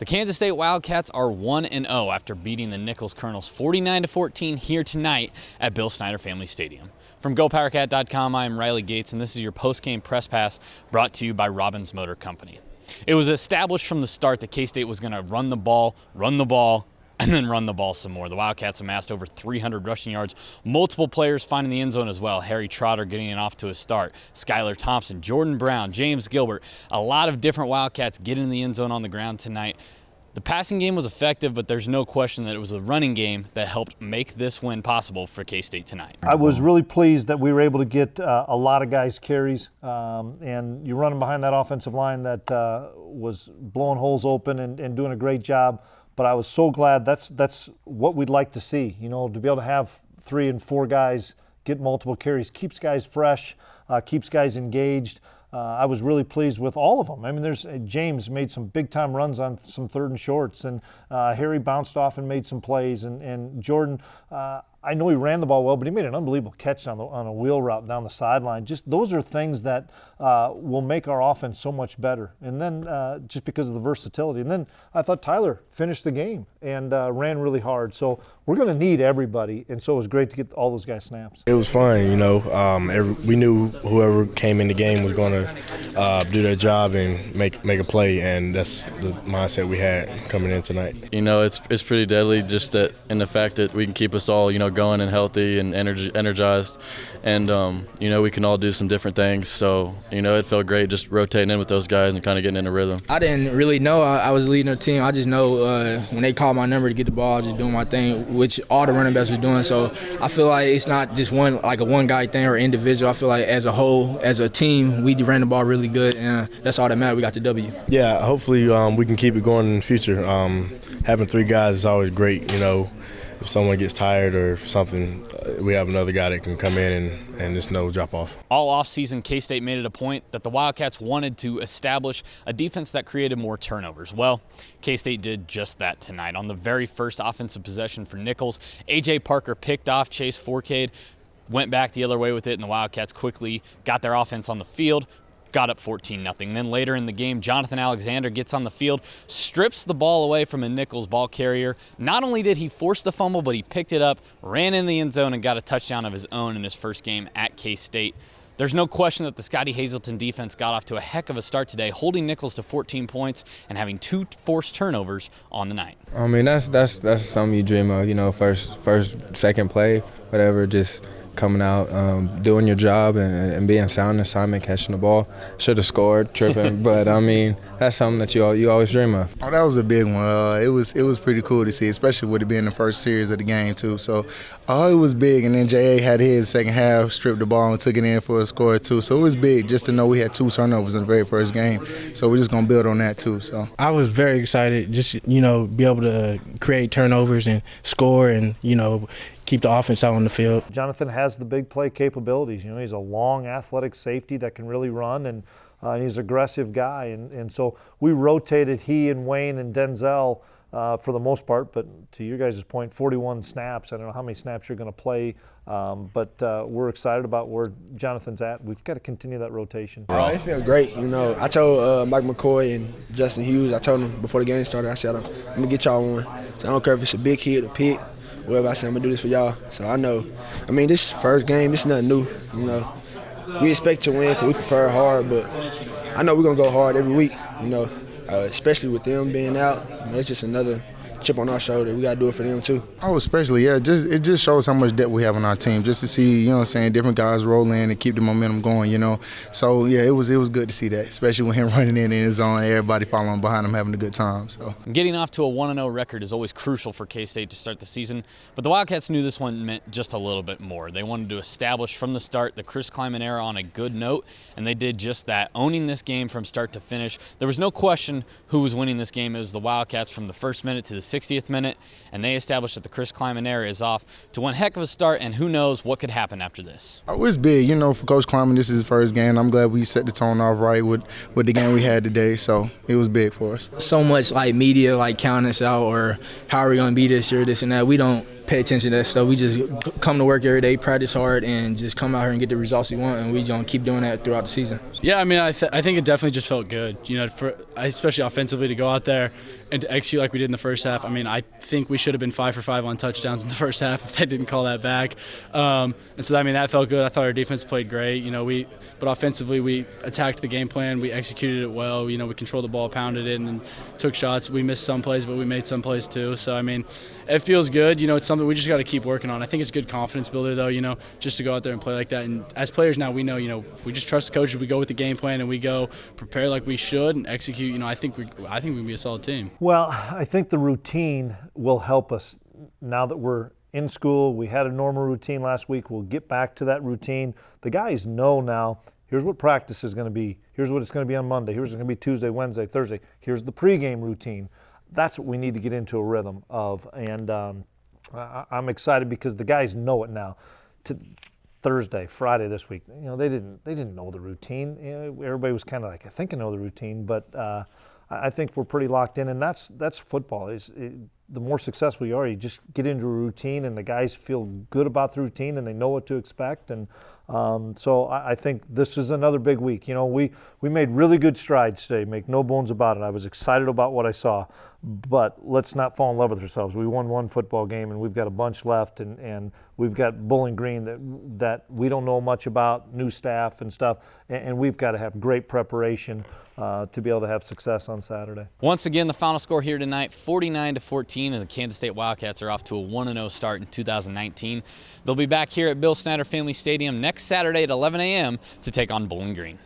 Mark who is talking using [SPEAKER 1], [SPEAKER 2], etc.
[SPEAKER 1] The Kansas State Wildcats are 1-0 after beating the Nicholls Colonels 49-14 here tonight at Bill Snyder Family Stadium. From GoPowerCat.com, I am Riley Gates, and this is your post-game press pass brought to you by Robbins Motor Company. It was established from the start that K-State was going to run the ball, and then run the ball some more. The Wildcats amassed over 300 rushing yards, multiple players finding the end zone as well. Harry Trotter getting it off to a start. Skylar Thompson, Jordon Brown, James Gilbert, a lot of different Wildcats getting in the end zone on the ground tonight. The passing game was effective, but there's no question that it was the running game that helped make this win possible for K-State tonight.
[SPEAKER 2] I was really pleased that we were able to get a lot of guys carries, and you're running behind that offensive line that was blowing holes open and doing a great job. But I was so glad that's what we'd like to see, you know, to be able to have 3 and 4 guys get multiple carries, keeps guys fresh, keeps guys engaged. I was really pleased with all of them. I mean, there's James made some big-time runs on some 3rd and shorts, and Harry bounced off and made some plays, and Jordan, I know he ran the ball well, but he made an unbelievable catch on a wheel route down the sideline. Just those are things that will make our offense so much better. And then just because of the versatility. And then I thought Tyler finished the game and ran really hard. So we're going to need everybody. And so it was great to get all those guys snaps.
[SPEAKER 3] It was fun, you know. We knew whoever came in the game was going to do their job and make a play, and that's the mindset we had coming in tonight.
[SPEAKER 4] You know, it's pretty deadly just that in the fact that we can keep us all, you know, going and healthy and energized, and you know, we can all do some different things. So, you know, it felt great just rotating in with those guys and kind of getting in a rhythm.
[SPEAKER 5] I didn't really know I was leading the team. I just know when they called my number to get the ball, I was just doing my thing, which all the running backs were doing. So I feel like it's not just one guy thing or individual. I feel like as a whole, as a team, we ran the ball really good, and that's all that mattered. We got the W.
[SPEAKER 3] Yeah, hopefully we can keep it going in the future. Having 3 guys is always great, you know. If someone gets tired or something, we have another guy that can come in and just no drop off.
[SPEAKER 1] All offseason, K-State made it a point that the Wildcats wanted to establish a defense that created more turnovers. Well, K-State did just that tonight. On the very first offensive possession for Nicholls, A.J. Parker picked off Chase Forcade, went back the other way with it, and the Wildcats quickly got their offense on the field, got up 14-0. Then later in the game, Jonathan Alexander gets on the field, strips the ball away from a Nicholls ball carrier. Not only did he force the fumble, but he picked it up, ran in the end zone, and got a touchdown of his own in his first game at K-State. There's no question that the Scotty Hazelton defense got off to a heck of a start today, holding Nicholls to 14 points and having 2 forced turnovers on the night.
[SPEAKER 6] I mean, that's something you dream of, you know, first, second play, whatever, just coming out, doing your job and being sound in assignment, catching the ball. Should have scored, tripping, but I mean, that's something that you always dream of.
[SPEAKER 7] Oh, that was a big one. It was pretty cool to see, especially with it being the first series of the game too. So, it was big. And then J.A. had his second half, stripped the ball and took it in for a score too. So it was big just to know we had 2 turnovers in the very first game. So we're just gonna build on that too. So
[SPEAKER 8] I was very excited, just you know, be able to create turnovers and score, and you know, keep the offense out on the field.
[SPEAKER 2] Jonathan has the big play capabilities. You know, he's a long, athletic safety that can really run, and he's an aggressive guy. And so we rotated he and Wayne and Denzel for the most part, but to your guys' point, 41 snaps. I don't know how many snaps you're going to play, but we're excited about where Jonathan's at. We've got to continue that rotation.
[SPEAKER 9] It felt great. You know, I told Mike McCoy and Justin Hughes, I told them before the game started, I said, I'm going to get y'all one. So I don't care if it's a big hit or pick. Whatever, I said, I'm going to do this for y'all. So I know. I mean, this first game, this is nothing new. You know, we expect to win because we prepare hard, but I know we're going to go hard every week, you know, especially with them being out. You know, it's just another chip on our shoulder. We got to do it for them too.
[SPEAKER 7] Oh, especially, yeah. It just shows how much depth we have on our team. Just to see, you know what I'm saying, different guys roll in and keep the momentum going, you know. So, yeah, it was good to see that, especially with him running in his zone, everybody following behind him, having a good time. So
[SPEAKER 1] getting off to a 1-0 record is always crucial for K-State to start the season, but the Wildcats knew this one meant just a little bit more. They wanted to establish from the start the Chris Klieman era on a good note, and they did just that, owning this game from start to finish. There was no question who was winning this game. It was the Wildcats from the first minute to the 60th minute, and they established that the Chris Klieman era is off to one heck of a start, and who knows what could happen after this.
[SPEAKER 7] Oh, it's big. You know, for Coach Klieman, this is his first game. I'm glad we set the tone off right with the game we had today, so it was big for us.
[SPEAKER 5] So much like media like counting us out or how are we going to be this year, this and that. We don't pay attention to that stuff. We just come to work every day, practice hard, and just come out here and get the results we want, and we gonna keep doing that throughout the season.
[SPEAKER 10] Yeah, I mean, I think it definitely just felt good, especially offensively, to go out there and to execute like we did in the first half. I mean, I think we should have been 5 for 5 on touchdowns in the first half if they didn't call that back. And so, I mean, that felt good. I thought our defense played great. But offensively, we attacked the game plan. We executed it well. We controlled the ball, pounded it, and took shots. We missed some plays, but we made some plays too. So, I mean, it feels good. It's something we just got to keep working on. I think it's a good confidence builder, though, just to go out there and play like that. And as players now, we know, if we just trust the coaches, we go with the game plan and we go prepare like we should and execute. I think we can be a solid team.
[SPEAKER 2] Well, I think the routine will help us now that we're in school. We had a normal routine last week. We'll get back to that routine. The guys know now, here's what practice is going to be. Here's what it's going to be on Monday. Here's what it's going to be Tuesday, Wednesday, Thursday. Here's the pregame routine. That's what we need to get into a rhythm of. And I'm excited because the guys know it now. Thursday, Friday this week, they didn't know the routine. Everybody was kind of like, I think I know the routine, but I think we're pretty locked in, and that's football. The more successful you are, you just get into a routine, and the guys feel good about the routine, and they know what to expect. And so I think this is another big week. We made really good strides today, make no bones about it. I was excited about what I saw, but let's not fall in love with ourselves. We won one football game, and we've got a bunch left, and we've got Bowling Green that we don't know much about, new staff and stuff, and we've got to have great preparation to be able to have success on Saturday.
[SPEAKER 1] Once again, the final score here tonight, 49-14, and the Kansas State Wildcats are off to a 1-0 start in 2019. They'll be back here at Bill Snyder Family Stadium next Saturday at 11 a.m. to take on Bowling Green.